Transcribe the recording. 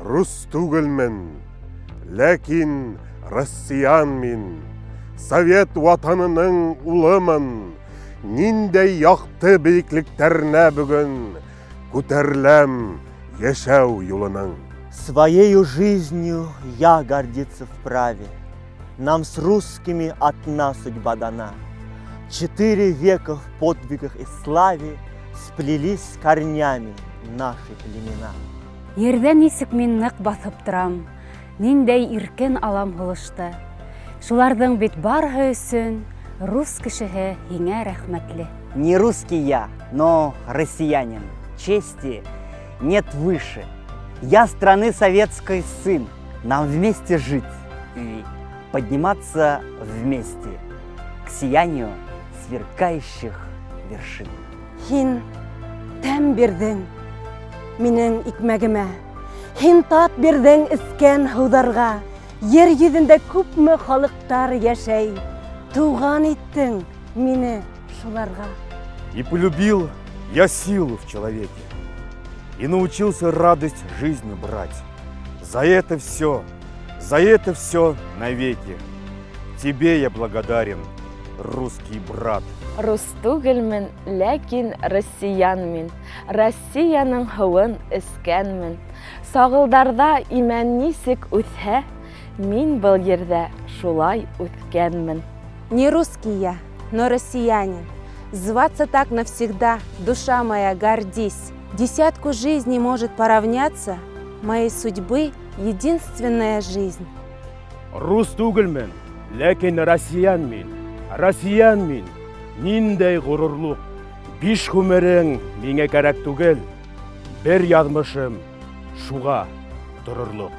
Рус түгілмін, ләкин россиянмін. Совет ватанының улымын. Ниндей яқты бейікліктеріне бүгін көтерләм ешәу юлының. Своею жизнью я гордиться вправе. Нам с русскими одна судьба дана. 4 века в подвигах и славе сплелись с корнями наши племена. Ерден исік мен нық басып тұрам, ниндей иркен алам ғылышты. Шулардың бет барғы өсін, рус кішігі еңе рәхмәтлі. Не русский я, но россиянин. Чести нет выше. Я страны советской сын. Нам вместе жить и подниматься вместе к сиянию сверкающих вершин. Хин тәм бердің менің икмәгімә. Хин тат бердің іскен хударға. Ер йөзендә күпме халықтар яшәй. Туған иттің мені шуларға. И полюбил я силу в человеке, и научился радость жизни брать. За это все навеки. Тебе я благодарен, русский брат. Рус түгелмен, ләкин россиянмен. Россияның һуын искәнмен. Сағылдарда имән нисек үтһә, мин был ердә шулай үткәнмен. Не русский я, но россиянин. Зваться так навсегда, душа моя, гордись. 10 жизней может поравняться, моей судьбы единственная жизнь. Рус түгелмен, ләкин россиянмен. Ниндей ғұрурлық, 5 ғүмерең миңа кәрәк түгел, бір язмышым шуға тұрырлық.